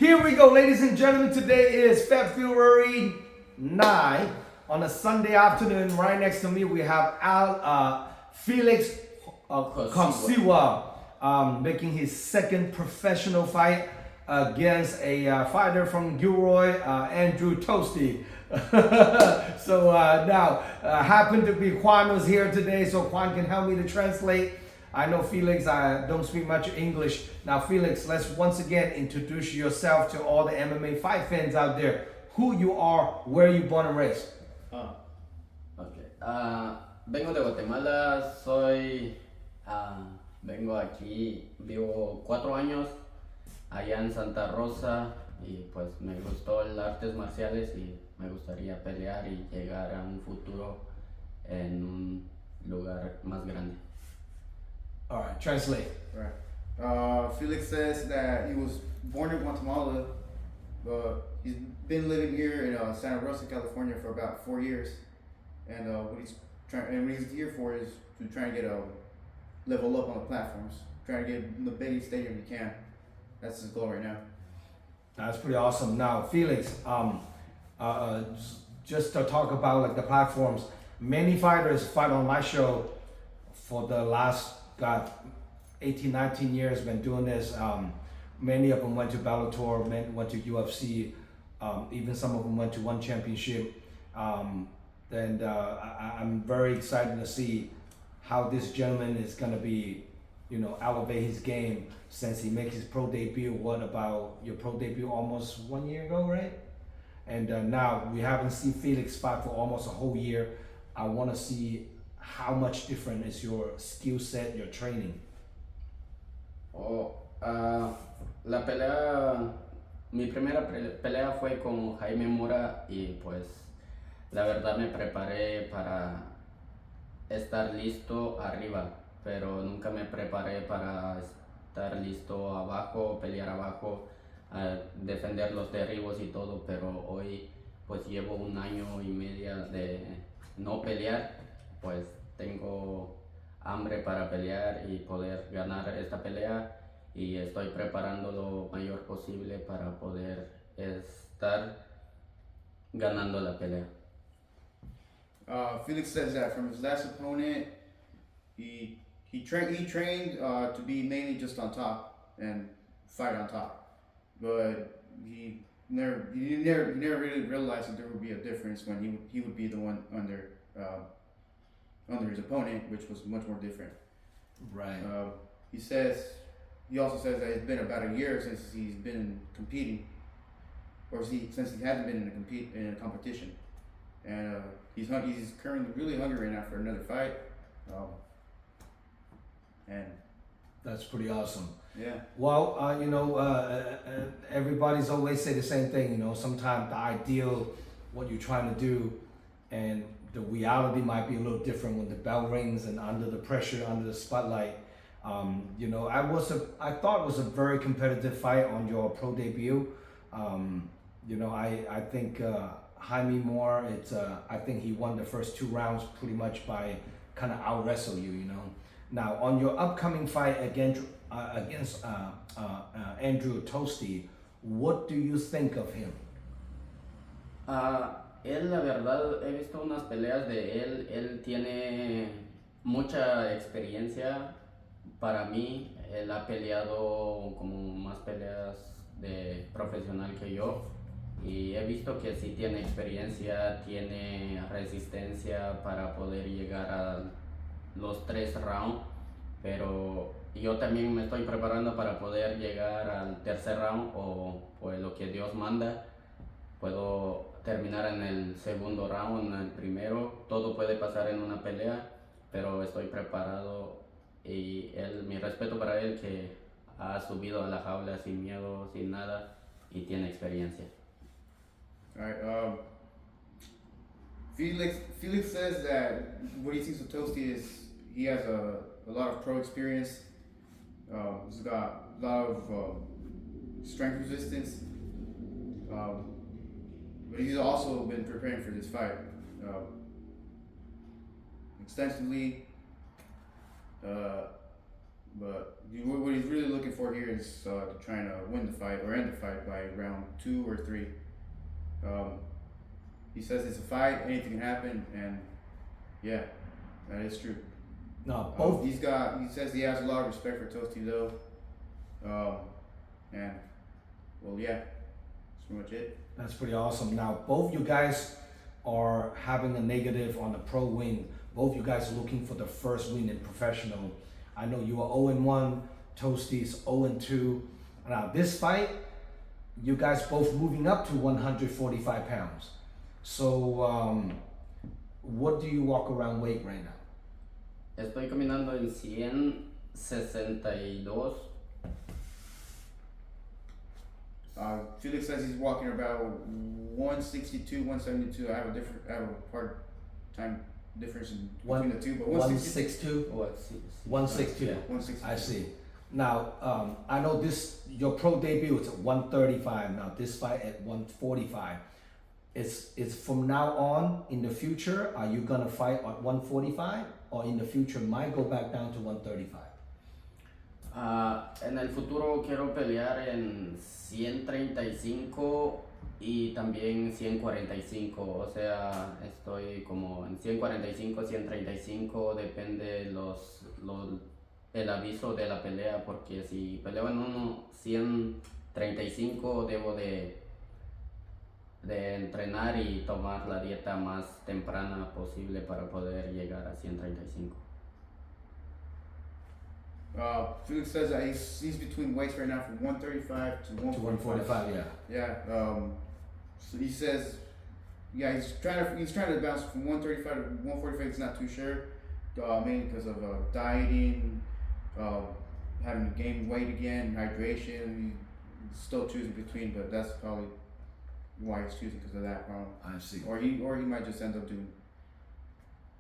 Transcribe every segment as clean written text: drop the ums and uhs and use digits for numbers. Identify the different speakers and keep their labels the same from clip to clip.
Speaker 1: Here we go, ladies and gentlemen. Today is February 9 on a Sunday afternoon. Right next to me, we have Felix Cosigua making his second professional fight against a fighter from Gilroy, Andrew Toasty. So now, happened to be Juan was here today, so Juan can help me to translate. I know Felix, I don't speak much English. Now Felix, let's once again introduce yourself to all the MMA fight fans out there. Who you are, where you born and raised.
Speaker 2: Okay. Vengo de Guatemala, vengo aquí, vivo 4 años allá en Santa Rosa y pues me gustó las artes marciales y me gustaría pelear y llegar a un futuro en un lugar más grande.
Speaker 1: All right, translate.
Speaker 3: Right. Felix says that he was born in Guatemala, but he's been living here in Santa Rosa, California for about 4 years. And what he's here for is to try and get a level up on the platforms, trying to get in the biggest stadium he can. That's his goal right now.
Speaker 1: That's pretty awesome. Now, Felix, just to talk about like the platforms, many fighters fight on my show for the last 18, 19 years. Been doing this. Many of them went to Bellator, many went to UFC, even some of them went to one championship. I'm very excited to see how this gentleman is going to be, elevate his game since he makes his pro debut. What about your pro debut almost 1 year ago, right? And now we haven't seen Felix fight for almost a whole year. I want to see how much different is your skill set, your training.
Speaker 2: La pelea, mi primera pelea fue con Jaime Mora y pues la verdad me preparé para estar listo arriba, pero nunca me preparé para estar listo abajo, pelear abajo, defender los derribos y todo, pero hoy pues llevo 1 año y medio de no pelear, pues tengo hambre para pelear y poder ganar esta pelea y estoy preparando lo mayor posible para poder estar ganando la pelea.
Speaker 3: Felix says that from his last opponent, he trained to be mainly just on top and fight on top, but he never really realized that there would be a difference when he would be the one under his opponent, which was much more different.
Speaker 1: Right.
Speaker 3: He also says that it's been about a year since he's been competing, since he hasn't been in a competition, and he's currently really hungry right now for another fight. And
Speaker 1: that's pretty awesome.
Speaker 3: Yeah.
Speaker 1: Well, everybody's always say the same thing. Sometimes the ideal, what you're trying to do, and the reality might be a little different when the bell rings and under the pressure, under the spotlight. I thought it was a very competitive fight on your pro debut. I think Jaime Moore, I think he won the first 2 rounds pretty much by kind of out wrestle you. Now on your upcoming fight against Andrew Toasty, what do you think of him?
Speaker 2: Él, la verdad, he visto unas peleas de él. Él tiene mucha experiencia. Para mí, él ha peleado como más peleas de profesional que yo. Y he visto que sí tiene experiencia, tiene resistencia para poder llegar a los 3 rounds. Pero yo también me estoy preparando para poder llegar al 3er round o pues lo que Dios manda. Puedo terminar en el 2º round, en el primero. Todo puede pasar en una pelea, pero estoy preparado y mi respeto para él que ha subido a la jaula sin miedo, sin nada y tiene experiencia.
Speaker 3: All right. Felix says that what he sees with Toasty is he has a lot of pro experience. He's got a lot of strength resistance. But he's also been preparing for this fight extensively. But what he's really looking for here is trying to win the fight or end the fight by round 2 or 3. He says it's a fight, anything can happen, and yeah, that is true.
Speaker 1: No, both.
Speaker 3: He says he has a lot of respect for Toasty though, and well, yeah, that's pretty much it.
Speaker 1: That's pretty awesome. Now, both you guys are having a negative on the pro win. Both you guys are looking for the first win in professional. I know you are 0-1, Toasty's 0-2. Now, this fight, you guys both moving up to 145 pounds. So, what do you walk around weight right now?
Speaker 2: Estoy caminando en 162.
Speaker 3: Felix says he's walking about 162, 172. I have a part time difference between the two, but
Speaker 1: 162? 162.
Speaker 2: Yeah.
Speaker 3: 162.
Speaker 1: I see. Now, I know your pro debut is at 135. Now, this fight at 145. It's from now on in the future, are you gonna fight at 145 or in the future might go back down to 135?
Speaker 2: En el futuro quiero pelear en 135 y también 145. O sea, estoy como en 145, 135, depende el aviso de la pelea, porque si peleo en 135 debo de entrenar y tomar la dieta más temprana posible para poder llegar a 135.
Speaker 3: Felix says that he's between weights right now from 135 to 145.
Speaker 1: Yeah.
Speaker 3: Yeah. So he says, yeah, he's trying to bounce from 135 to 145. He's not too sure, mainly because of dieting, having to gain weight again, hydration. He's still choosing between, but that's probably why he's choosing, because of that problem.
Speaker 1: I see.
Speaker 3: Or he might just end up doing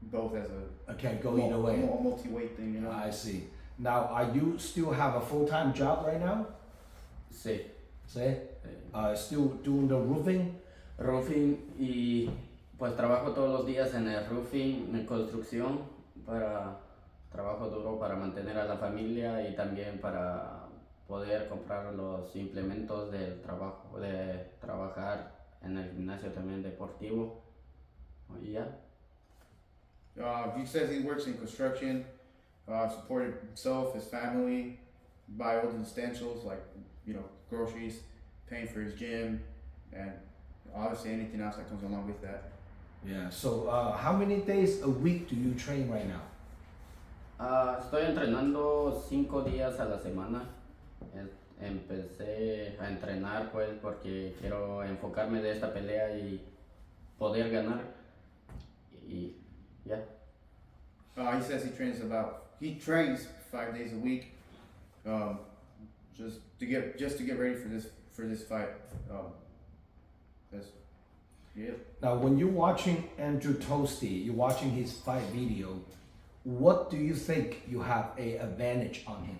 Speaker 3: both as
Speaker 1: I can't go either way.
Speaker 3: A multi-weight thing, you know.
Speaker 1: I see. Now, are you still have a full-time job right now?
Speaker 2: Sí.
Speaker 1: See? Still doing the roofing?
Speaker 2: Roofing, y pues trabajo todos los días en el roofing, en construcción, trabajo duro para mantener a la familia y también para poder comprar los implementos del trabajo, de trabajar en el gimnasio también deportivo. Y ya.
Speaker 3: He says he works in construction, supported himself, his family, buy all the essentials like, you know, groceries, paying for his gym, and obviously anything else that comes along with that.
Speaker 1: Yeah, so how many days a week do you train right now?
Speaker 2: Estoy entrenando 5 días a la semana. Empecé a entrenar pues porque quiero enfocarme de esta pelea y poder ganar. Y ya.
Speaker 3: He says he trains 5 days a week, just to get ready for this fight. Yeah.
Speaker 1: Now, when you're watching Andrew Toasty, you're watching his fight video, what do you think you have a advantage on him?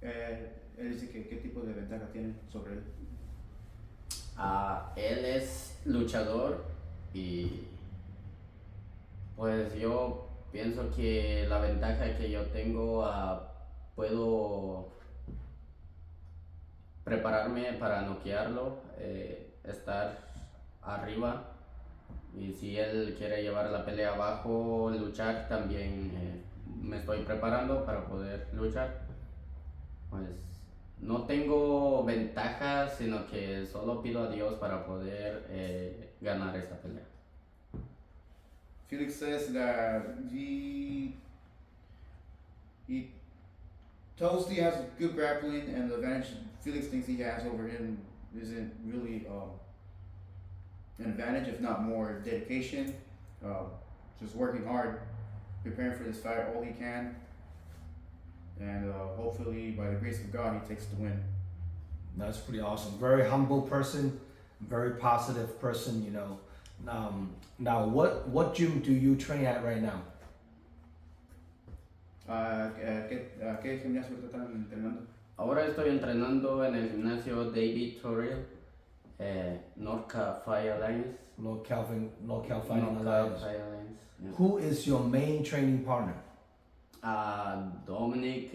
Speaker 3: Él dice que qué tipo de ventaja tiene sobre él.
Speaker 2: Él es luchador y pues yo pienso que la ventaja que yo tengo, puedo prepararme para noquearlo, estar arriba, y si él quiere llevar la pelea abajo, luchar también, me estoy preparando para poder luchar. Pues no tengo ventajas, sino que solo pido a Dios para poder ganar esta pelea.
Speaker 3: Felix says that Toasty has good grappling, and the advantage Felix thinks he has over him isn't really an advantage, if not more dedication. Just working hard, preparing for this fight all he can, and hopefully by the grace of God he takes the win.
Speaker 1: That's pretty awesome. Very humble person, very positive person, you know. Now, what gym do you train at right now?
Speaker 3: ¿Qué gimnasio están entrenando?
Speaker 2: Ahora estoy entrenando en el gimnasio David Torriel, North Cal Fight Alliance.
Speaker 1: North Cal Fighting
Speaker 2: North Cal
Speaker 1: Alliance.
Speaker 2: Fight Alliance. Yeah.
Speaker 1: Who is your main training partner?
Speaker 2: Dominic
Speaker 1: Dominic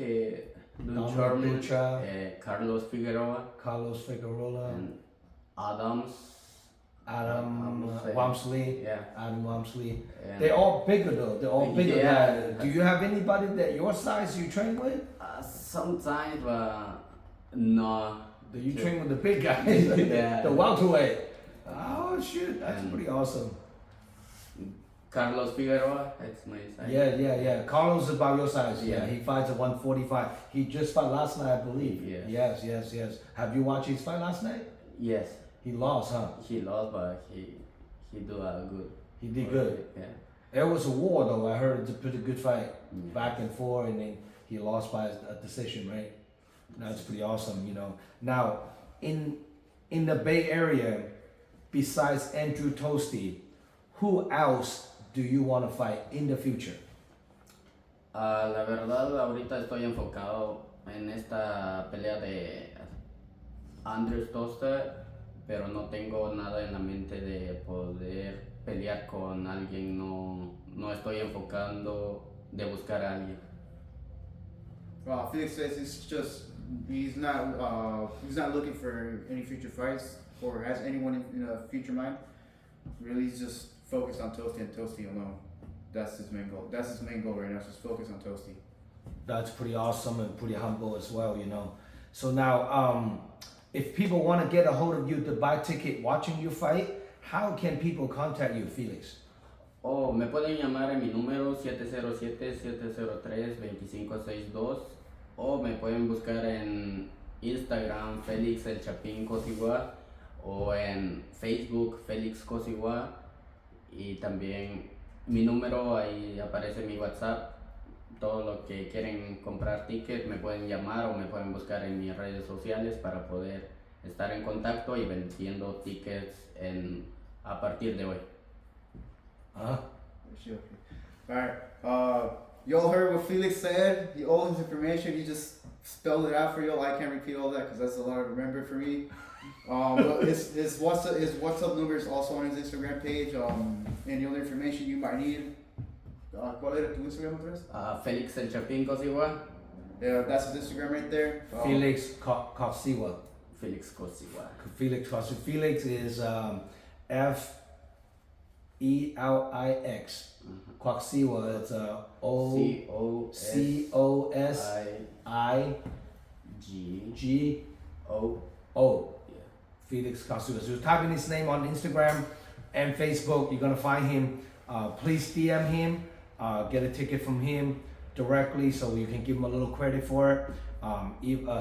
Speaker 2: Ducharme,
Speaker 1: Ducha,
Speaker 2: Carlos Figueroa,
Speaker 1: Carlos Figueroa,
Speaker 2: and Adams.
Speaker 1: Adam
Speaker 2: Say-
Speaker 1: Wamsley.
Speaker 2: Yeah.
Speaker 1: Adam Wamsley.
Speaker 2: And,
Speaker 1: They're all bigger though. They're all bigger.
Speaker 2: Yeah.
Speaker 1: Do you have anybody that your size you train with?
Speaker 2: sometimes, but no.
Speaker 1: Do you train with the big guys?
Speaker 2: Yeah.
Speaker 1: The welterweight. Oh shoot, that's
Speaker 2: And-
Speaker 1: pretty awesome.
Speaker 2: Carlos Figueroa, that's my side.
Speaker 1: Yeah. Carlos is about your size. Yeah,
Speaker 2: Yeah.
Speaker 1: he fights at 145. He just fought last night, I believe.
Speaker 2: Yeah.
Speaker 1: Yes. Have you watched his fight last night?
Speaker 2: Yes,
Speaker 1: He lost, huh?
Speaker 2: he lost, but he do good.
Speaker 1: He did good.
Speaker 2: Yeah.
Speaker 1: It was a war though. I heard it's a pretty good fight,
Speaker 2: Yeah.
Speaker 1: back and forth, and then he lost by a decision, right? That's pretty awesome, you know. Now, in the Bay Area, besides Andrew Toasty, who else do you want to fight in the future?
Speaker 2: La verdad, ahorita estoy enfocado en esta pelea de Andrew Toaster, pero no tengo nada en la mente de poder pelear con alguien. No estoy enfocando de buscar a alguien.
Speaker 3: Felix says he's not looking for any future fights or has anyone in a future mind. Really, he's just focused on Toasty and Toasty alone. That's his main goal. That's his main goal right now. Just focus on Toasty.
Speaker 1: That's pretty awesome and pretty humble as well, you know. So now, if people want to get a hold of you to buy ticket watching you fight, how can people contact you, Felix?
Speaker 2: O me pueden llamar en mi número 707-703-2562 o me pueden buscar en Instagram Felix el Chapín Cosigua o en Facebook Felix Cosigua y también mi número, ahí aparece mi WhatsApp. Todo lo que quieren comprar tickets me pueden llamar o me pueden buscar en mis redes sociales para poder estar en contacto y vendiendo tickets a partir de hoy.
Speaker 3: Sure. Alright. Y'all heard what Felix said. All his information, he just spelled it out for y'all. I can't repeat all that because that's a lot to remember for me. But his WhatsApp number is also on his Instagram page. Any other information you might need. ¿Cuál era tu Instagram address?
Speaker 2: Felix el Chapín Cosigua.
Speaker 3: Yeah, that's his Instagram right there.
Speaker 1: Felix Cosigua.
Speaker 2: Felix Cosigua.
Speaker 1: Felix Cosigua. Felix is Felix. Cosigua, it's Cosigo. Felix Cosigua. So type in his name on Instagram and Facebook. You're gonna find him. Please DM him. Get a ticket from him directly, so you can give him a little credit for it.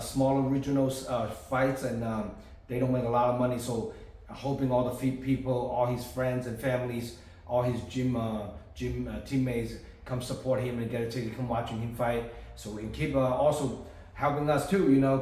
Speaker 1: Small original fights, and they don't make a lot of money. So hoping all the people, all his friends and families, all his gym teammates come support him and get a ticket, come watching him fight, so we can keep also helping us too, you know,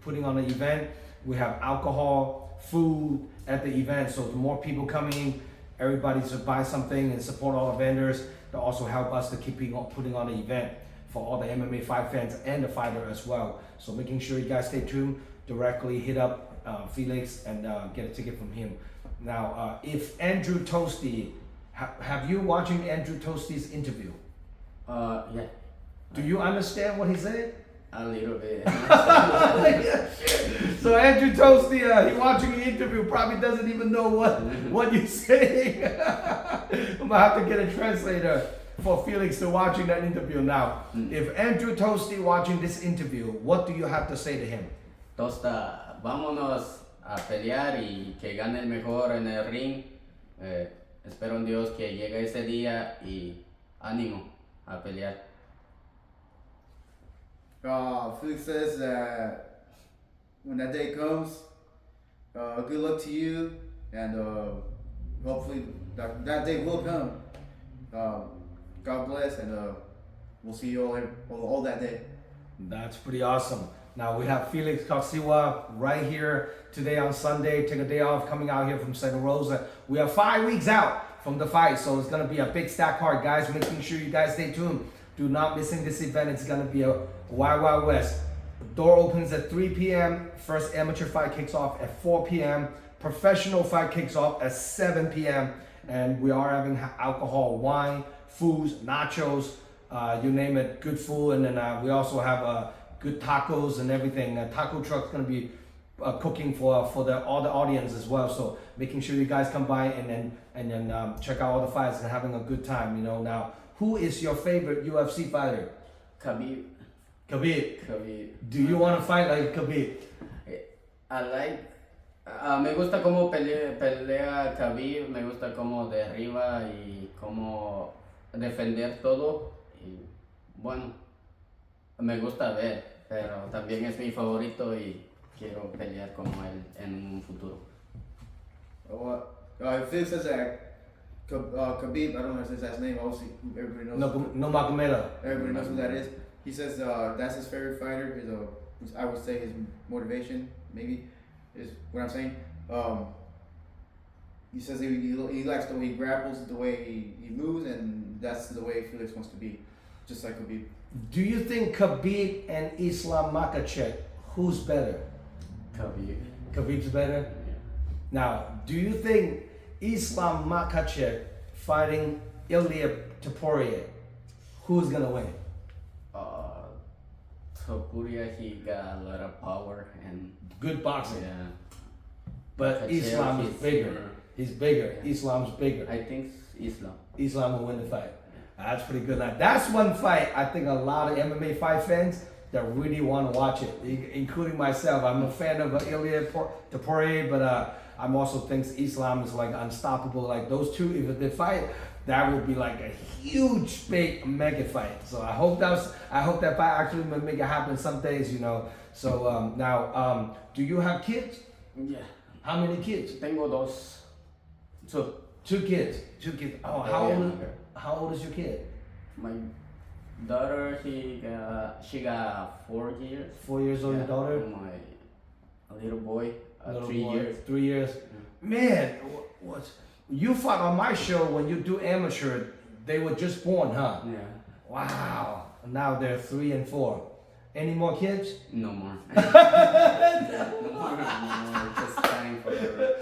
Speaker 1: putting on the event. We have alcohol, food at the event, so the more people coming in, everybody to buy something and support all the vendors. To also help us to keep putting on the event for all the MMA fight fans and the fighter as well. So making sure you guys stay tuned, directly hit up Felix and get a ticket from him. Now, if Andrew Toasty, have you watching Andrew Toasty's interview?
Speaker 2: Yeah.
Speaker 1: Do you understand what he said?
Speaker 2: A little bit.
Speaker 1: So Andrew Toasty, he watching the interview, probably doesn't even know what you're saying. I'm gonna have to get a translator for Felix to watching that interview now. If Andrew Toasty watching this interview, what do you have to say to him?
Speaker 2: Tosta, vámonos a pelear y que gane el mejor en el ring. Espero en Dios que llegue ese día y ánimo a pelear.
Speaker 3: Felix says that when that day comes, good luck to you, and hopefully that day will come. God bless, and we'll see you all that day.
Speaker 1: That's pretty awesome. Now we have Felix Cosigua right here today on Sunday. Take a day off, coming out here from Santa Rosa. We are 5 weeks out from the fight, so it's gonna be a big stack card, guys. Making sure you guys stay tuned. Do not missing this event. It's gonna be a Wild Wild West. The door opens at 3 p.m. First amateur fight kicks off at 4 p.m. Professional fight kicks off at 7 p.m. And we are having alcohol, wine, foods, nachos, you name it, good food, and then we also have good tacos and everything. Taco truck's gonna be cooking for all the audience as well. So making sure you guys come by and then check out all the fights and having a good time. You know, now who is your favorite UFC fighter?
Speaker 2: Khabib.
Speaker 1: Khabib. Do you want to fight like Khabib?
Speaker 2: I like. Me gusta cómo pelea Khabib, me gusta cómo derriba y cómo defender todo. Y bueno, me gusta ver, pero también es mi favorito y quiero pelear como él en un futuro.
Speaker 3: Felix says that Khabib, I don't know his last name, obviously everybody knows.
Speaker 1: No Magomedov.
Speaker 3: Everybody knows who that is. He says that's his favorite fighter. I would say his motivation, maybe, is what I'm saying. He says he likes the way he grapples, the way he moves, and that's the way Felix wants to be, just like Khabib.
Speaker 1: Do you think Khabib and Islam Makhachev, who's better?
Speaker 2: Khabib.
Speaker 1: Khabib's better?
Speaker 2: Yeah.
Speaker 1: Now, do you think Islam Makhachev fighting Ilya Topuria, who's gonna win?
Speaker 2: Topuria, he got a lot of power and
Speaker 1: Good boxing.
Speaker 2: yeah.
Speaker 1: But
Speaker 2: Makhachev,
Speaker 1: Islam is bigger. He's bigger.
Speaker 2: Yeah.
Speaker 1: Islam's bigger.
Speaker 2: I think Islam.
Speaker 1: Islam will win the fight. That's pretty good. Now, that's one fight I think a lot of MMA fight fans that really want to watch it, including myself. I'm a fan of Ilya Topuria, but I'm also thinks Islam is like unstoppable. Like those two, if they fight, that would be like a huge, big, mega fight. So I hope that fight actually will make it happen some days, you know. So now, do you have kids?
Speaker 2: Yeah.
Speaker 1: How many kids?
Speaker 2: Tengo dos.
Speaker 1: Two kids. Oh, how old is your kid?
Speaker 2: My daughter, she got 4 years.
Speaker 1: 4 years old, your daughter?
Speaker 2: And my little boy,
Speaker 1: Little
Speaker 2: 3
Speaker 1: boy,
Speaker 2: years.
Speaker 1: 3 years. Man, what? You fought on my show when you do amateur. They were just born, huh?
Speaker 2: Yeah.
Speaker 1: Wow. Now they're 3 and 4. Any more kids?
Speaker 2: No more. No more. Just time for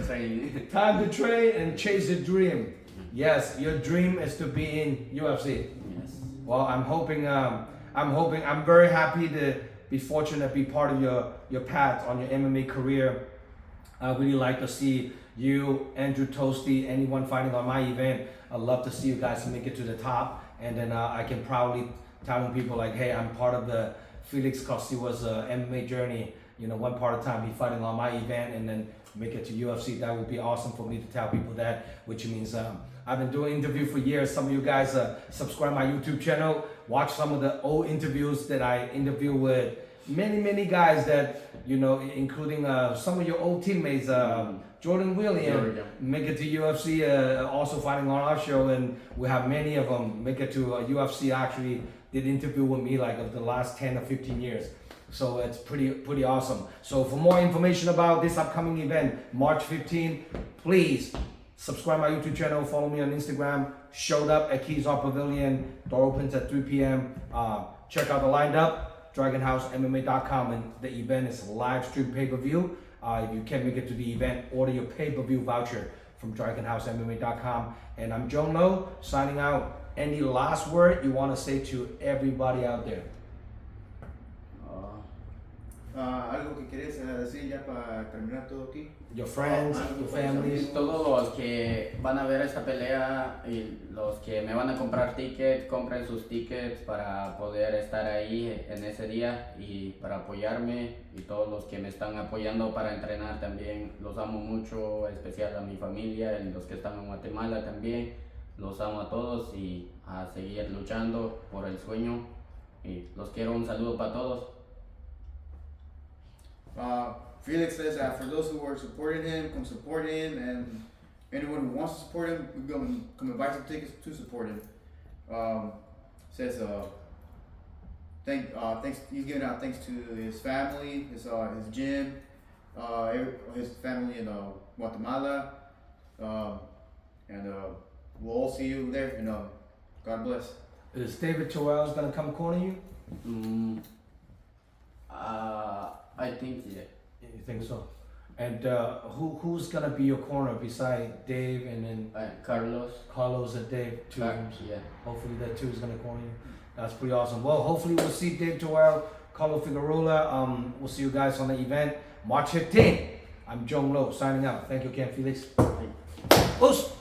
Speaker 2: training.
Speaker 1: Time to train and chase your dream. Yes, your dream is to be in UFC.
Speaker 2: Yes.
Speaker 1: Well, I'm hoping. I'm very happy to be fortunate to be part of your path on your MMA career. I really like to see you, Andrew Toasty, anyone fighting on my event. I'd love to see you guys make it to the top, and then I can proudly telling people like, hey, I'm part of the Felix Cosigua's MMA journey. You know, one part of time he fighting on my event, and then make it to UFC. That would be awesome for me to tell people that, which means I've been doing interview for years. Some of you guys subscribe my YouTube channel, watch some of the old interviews that I interview with many guys that, you know, including some of your old teammates, Jordan Williams, make it to UFC, also fighting on our show, and we have many of them make it to UFC. Actually did interview with me like of the last 10 or 15 years. So it's pretty awesome. So for more information about this upcoming event, March 15, please subscribe my YouTube channel, follow me on Instagram, showed up at Keys Art Pavilion, door opens at 3 p.m. Check out the lined up, DragonHouseMMA.com, and the event is live stream pay-per-view. If you can't make it to the event, order your pay-per-view voucher from DragonHouseMMA.com. And I'm Zhong Lo, signing out. Any last word you want to say to everybody out there?
Speaker 3: Algo que quieres decir ya para terminar todo aquí.
Speaker 1: Your friends, your families.
Speaker 2: Todos los que van a ver esta pelea y los que me van a comprar tickets, compren sus tickets para poder estar ahí en ese día y para apoyarme, y todos los que me están apoyando para entrenar también, los amo mucho, especial a mi familia y los que están en Guatemala también, los amo a todos y a seguir luchando por el sueño, y los quiero. Un saludo para todos.
Speaker 3: Felix says that for those who are supporting him, come support him, and anyone who wants to support him, we come and buy some tickets to support him. Says thanks. He's giving out thanks to his family, his gym, his family in Guatemala, and we'll all see you there. And God bless.
Speaker 1: Is David Terrell's gonna come corner you?
Speaker 2: I think yeah.
Speaker 1: You think so? And who's gonna be your corner beside Dave and then
Speaker 2: Carlos.
Speaker 1: Carlos and Dave? Two of them.
Speaker 2: Yeah.
Speaker 1: Hopefully that two is gonna corner you. That's pretty awesome. Well, hopefully we'll see Dave Terrell, Carlo Figueroa. We'll see you guys on the event March 15th. I'm Zhong signing out. Thank you again, Felix. Us.